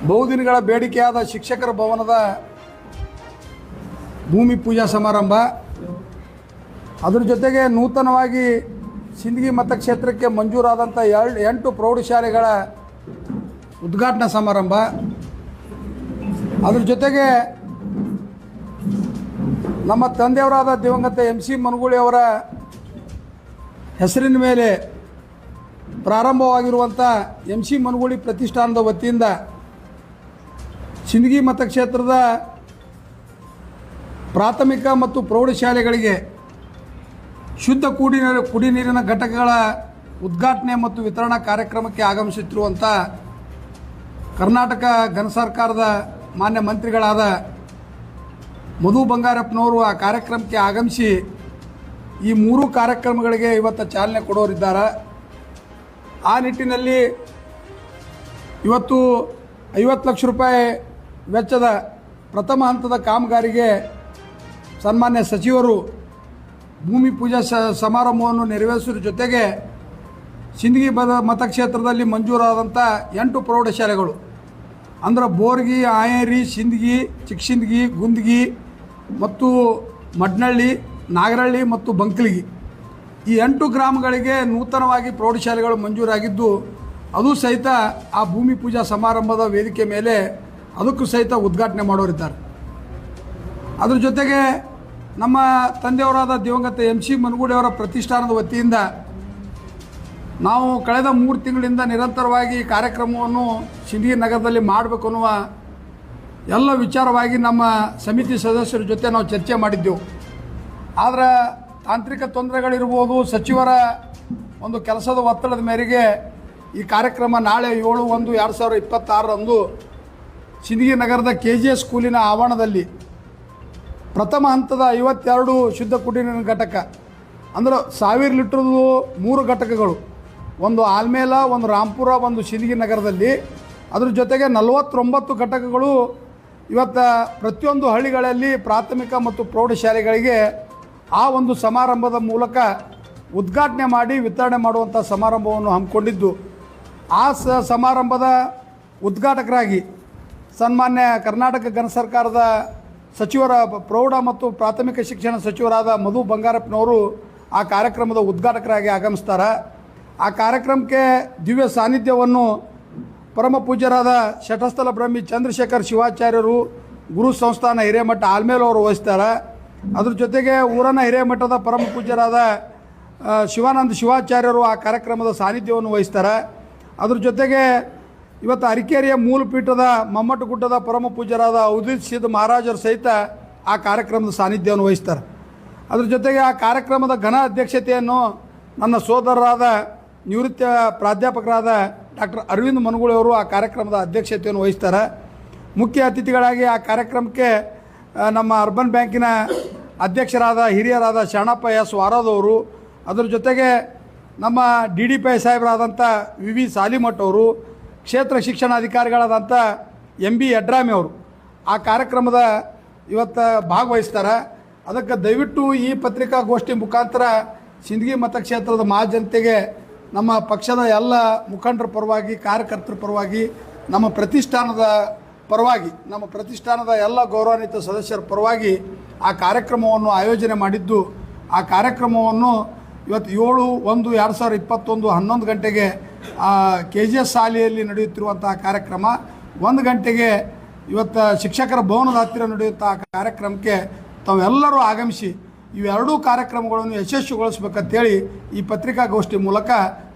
ಬಹುದಿನಗಳ ಬೇಡಿಕೆಯಾದ ಶಿಕ್ಷಕರ ಭವನದ ಭೂಮಿ ಪೂಜಾ ಸಮಾರಂಭ, ಅದರ ಜೊತೆಗೆ ನೂತನವಾಗಿ ಸಿಂದಗಿ ಮತಕ್ಷೇತ್ರಕ್ಕೆ ಮಂಜೂರಾದಂಥ 8 ಪ್ರೌಢಶಾಲೆಗಳ ಉದ್ಘಾಟನಾ ಸಮಾರಂಭ, ಅದರ ಜೊತೆಗೆ ನಮ್ಮ ತಂದೆಯವರಾದ ದಿವಂಗತ MC ಮನಗೂಳಿ ಅವರ ಹೆಸರಿನ ಮೇಲೆ ಪ್ರಾರಂಭವಾಗಿರುವಂಥ MC ಮನಗೂಳಿ ಪ್ರತಿಷ್ಠಾನದ ವತಿಯಿಂದ ಸಿಂದಗಿ ಮತಕ್ಷೇತ್ರದ ಪ್ರಾಥಮಿಕ ಮತ್ತು ಪ್ರೌಢಶಾಲೆಗಳಿಗೆ ಶುದ್ಧ ಕುಡಿನೀರಿನ ಘಟಕಗಳ ಉದ್ಘಾಟನೆ ಮತ್ತು ವಿತರಣಾ ಕಾರ್ಯಕ್ರಮಕ್ಕೆ ಆಗಮಿಸುತ್ತಿರುವಂಥ ಕರ್ನಾಟಕ ಘನ ಸರ್ಕಾರದ ಮಾನ್ಯ ಮಂತ್ರಿಗಳಾದ ಮಧು ಬಂಗಾರಪ್ಪನವರು ಆ ಕಾರ್ಯಕ್ರಮಕ್ಕೆ ಆಗಮಿಸಿ ಈ 3 ಕಾರ್ಯಕ್ರಮಗಳಿಗೆ ಇವತ್ತು ಚಾಲನೆ ಕೊಡೋರಿದ್ದಾರೆ. ಆ ನಿಟ್ಟಿನಲ್ಲಿ ಇವತ್ತು 50 ಲಕ್ಷ ರೂಪಾಯಿ ವೆಚ್ಚದ ಪ್ರಥಮ ಹಂತದ ಕಾಮಗಾರಿಗೆ ಸನ್ಮಾನ್ಯ ಸಚಿವರು ಭೂಮಿ ಪೂಜಾ ಸಮಾರಂಭವನ್ನು ನೆರವೇರಿಸುವ ಜೊತೆಗೆ ಸಿಂದಗಿ ಮತಕ್ಷೇತ್ರದಲ್ಲಿ ಮಂಜೂರಾದಂಥ 8 ಪ್ರೌಢಶಾಲೆಗಳು ಅಂದ್ರೆ ಬೋರ್ಗಿ, ಆಯೇರಿ, ಸಿಂದಗಿ, ಚಿಕ್ಕಸಿಂದಗಿ, ಗುಂದಗಿ ಮತ್ತು ಮಡ್ನಳ್ಳಿ, ನಾಗರಹಳ್ಳಿ ಮತ್ತು ಬಂಕಲಗಿ ಈ 8 ಗ್ರಾಮಗಳಿಗೆ ನೂತನವಾಗಿ ಪ್ರೌಢಶಾಲೆಗಳು ಮಂಜೂರಾಗಿದ್ದು, ಅದು ಸಹಿತ ಆ ಭೂಮಿ ಪೂಜಾ ಸಮಾರಂಭದ ವೇದಿಕೆ ಮೇಲೆ ಅದಕ್ಕೂ ಸಹಿತ ಉದ್ಘಾಟನೆ ಮಾಡೋರಿದ್ದಾರೆ. ಅದ್ರ ಜೊತೆಗೆ ನಮ್ಮ ತಂದೆಯವರಾದ ದಿವಂಗತ MC ಮನಗೂಳಿ ಅವರ ಪ್ರತಿಷ್ಠಾನದ ವತಿಯಿಂದ ನಾವು ಕಳೆದ 3 ತಿಂಗಳಿಂದ ನಿರಂತರವಾಗಿ ಕಾರ್ಯಕ್ರಮವನ್ನು ಸಿಂದಗಿ ನಗರದಲ್ಲಿ ಮಾಡಬೇಕು ಅನ್ನುವ ಎಲ್ಲ ವಿಚಾರವಾಗಿ ನಮ್ಮ ಸಮಿತಿ ಸದಸ್ಯರ ಜೊತೆ ನಾವು ಚರ್ಚೆ ಮಾಡಿದ್ದೆವು. ಆದರೆ ತಾಂತ್ರಿಕ ತೊಂದರೆಗಳಿರ್ಬೋದು, ಸಚಿವರ ಒಂದು ಕೆಲಸದ ಒತ್ತಡದ ಮೇರೆಗೆ ಈ ಕಾರ್ಯಕ್ರಮ ನಾಳೆ 7/1/2026 ಸಿಂದಗಿ ನಗರದ KGS ಸ್ಕೂಲಿನ ಆವರಣದಲ್ಲಿ ಪ್ರಥಮ ಹಂತದ 52 ಶುದ್ಧ ಕುಡಿನೀರಿನ ಘಟಕ ಅಂದ್ರೆ 1000 ಲೀಟ್ರದ್ದು 3 ಘಟಕಗಳು, ಒಂದು ಆಲ್ಮೇಲ, ಒಂದು ರಾಂಪುರ, ಒಂದು ಸಿಂದಗಿ ನಗರದಲ್ಲಿ, ಅದ್ರ ಜೊತೆಗೆ 49 ಘಟಕಗಳು ಇವತ್ತು ಪ್ರತಿಯೊಂದು ಹಳ್ಳಿಗಳಲ್ಲಿ ಪ್ರಾಥಮಿಕ ಮತ್ತು ಪ್ರೌಢಶಾಲೆಗಳಿಗೆ ಆ ಒಂದು ಸಮಾರಂಭದ ಮೂಲಕ ಉದ್ಘಾಟನೆ ಮಾಡಿ ವಿತರಣೆ ಮಾಡುವಂಥ ಸಮಾರಂಭವನ್ನು ಹಮ್ಮಿಕೊಂಡಿದ್ದು, ಆ ಸಮಾರಂಭದ ಉದ್ಘಾಟಕರಾಗಿ ಸನ್ಮಾನ್ಯ ಕರ್ನಾಟಕ ಘನ ಸರ್ಕಾರದ ಸಚಿವರ ಪ್ರೌಢ ಮತ್ತು ಪ್ರಾಥಮಿಕ ಶಿಕ್ಷಣ ಸಚಿವರಾದ ಮಧು ಬಂಗಾರಪ್ಪನವರು ಆ ಕಾರ್ಯಕ್ರಮದ ಉದ್ಘಾಟಕರಾಗಿ ಆಗಮಿಸ್ತಾರೆ. ಆ ಕಾರ್ಯಕ್ರಮಕ್ಕೆ ದಿವ್ಯ ಸಾನ್ನಿಧ್ಯವನ್ನು ಪರಮ ಪೂಜ್ಯರಾದ ಶಟಸ್ಥಲ ಬ್ರಹ್ಮಿ ಚಂದ್ರಶೇಖರ್ ಶಿವಾಚಾರ್ಯರು, ಗುರು ಸಂಸ್ಥಾನ ಹಿರೇಮಠ ಆಲ್ಮೇಲ್ ಅವರು ವಹಿಸ್ತಾರೆ. ಅದ್ರ ಜೊತೆಗೆ ಊರನ ಹಿರೇಮಠದ ಪರಮ ಪೂಜ್ಯರಾದ ಶಿವಾನಂದ ಶಿವಾಚಾರ್ಯರು ಆ ಕಾರ್ಯಕ್ರಮದ ಸಾನ್ನಿಧ್ಯವನ್ನು ವಹಿಸ್ತಾರೆ. ಅದ್ರ ಜೊತೆಗೆ ಇವತ್ತು ಅರಿಕೇರಿಯ ಮೂಲಪೀಠದ ಮಮ್ಮಟಗುಡ್ಡದ ಪರಮ ಪೂಜ್ಯರಾದ ಉದಿತ್ ಸಿದ್ಧ ಮಹಾರಾಜರು ಸಹಿತ ಆ ಕಾರ್ಯಕ್ರಮದ ಸಾನ್ನಿಧ್ಯವನ್ನು ವಹಿಸ್ತಾರೆ. ಅದ್ರ ಜೊತೆಗೆ ಆ ಕಾರ್ಯಕ್ರಮದ ಘನ ಅಧ್ಯಕ್ಷತೆಯನ್ನು ನನ್ನ ಸೋದರರಾದ ನಿವೃತ್ತ ಪ್ರಾಧ್ಯಾಪಕರಾದ ಡಾಕ್ಟರ್ ಅರವಿಂದ್ ಮನಗೂಳಿ ಅವರು ಆ ಕಾರ್ಯಕ್ರಮದ ಅಧ್ಯಕ್ಷತೆಯನ್ನು ವಹಿಸ್ತಾರೆ. ಮುಖ್ಯ ಅತಿಥಿಗಳಾಗಿ ಆ ಕಾರ್ಯಕ್ರಮಕ್ಕೆ ನಮ್ಮ ಅರ್ಬನ್ ಬ್ಯಾಂಕಿನ ಅಧ್ಯಕ್ಷರಾದ ಹಿರಿಯರಾದ ಶರಣಪ್ಪ ಎಸ್ ವಾರದವರು, ಅದರ ಜೊತೆಗೆ ನಮ್ಮ DDPI ಸಾಹೇಬರಾದಂಥ VV ಸಾಲಿಮಠ್ ಅವರು, ಕ್ಷೇತ್ರ ಶಿಕ್ಷಣಾಧಿಕಾರಿಗಳಾದಂಥ MB ಯಡ್ರಾಮಿ ಅವರು ಆ ಕಾರ್ಯಕ್ರಮದ ಇವತ್ತು ಭಾಗವಹಿಸ್ತಾರೆ. ಅದಕ್ಕೆ ದಯವಿಟ್ಟು ಈ ಪತ್ರಿಕಾಗೋಷ್ಠಿ ಮುಖಾಂತರ ಸಿಂದಗಿ ಮತಕ್ಷೇತ್ರದ ಮಹಾಜನತೆಗೆ ನಮ್ಮ ಪಕ್ಷದ ಎಲ್ಲ ಮುಖಂಡರ ಪರವಾಗಿ, ಕಾರ್ಯಕರ್ತರ ಪರವಾಗಿ, ನಮ್ಮ ಪ್ರತಿಷ್ಠಾನದ ಪರವಾಗಿ, ನಮ್ಮ ಪ್ರತಿಷ್ಠಾನದ ಎಲ್ಲ ಗೌರವಾನ್ವಿತ ಸದಸ್ಯರ ಪರವಾಗಿ ಆ ಕಾರ್ಯಕ್ರಮವನ್ನು ಆಯೋಜನೆ ಮಾಡಿದ್ದು, ಆ ಕಾರ್ಯಕ್ರಮವನ್ನು ಇವತ್ತು 7/1/2021 11 ಗಂಟೆಗೆ KGS ಶಾಲೆಯಲ್ಲಿ ನಡೆಯುತ್ತಿರುವಂಥ ಕಾರ್ಯಕ್ರಮ, 1 ಗಂಟೆಗೆ ಇವತ್ತು ಶಿಕ್ಷಕರ ಭವನದ ಹತ್ತಿರ ನಡೆಯುವಂಥ ಕಾರ್ಯಕ್ರಮಕ್ಕೆ ತಾವೆಲ್ಲರೂ ಆಗಮಿಸಿ ಇವೆರಡೂ ಕಾರ್ಯಕ್ರಮಗಳನ್ನು ಯಶಸ್ವಿಗೊಳಿಸಬೇಕಂತೇಳಿ ಈ ಪತ್ರಿಕಾಗೋಷ್ಠಿ ಮೂಲಕ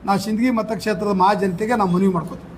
ನಾವು ಸಿಂದಗಿ ಮತಕ್ಷೇತ್ರದ ಮಹಾಜನತೆಗೆ ನಾವು ಮನವಿ ಮಾಡ್ಕೋತೀವಿ.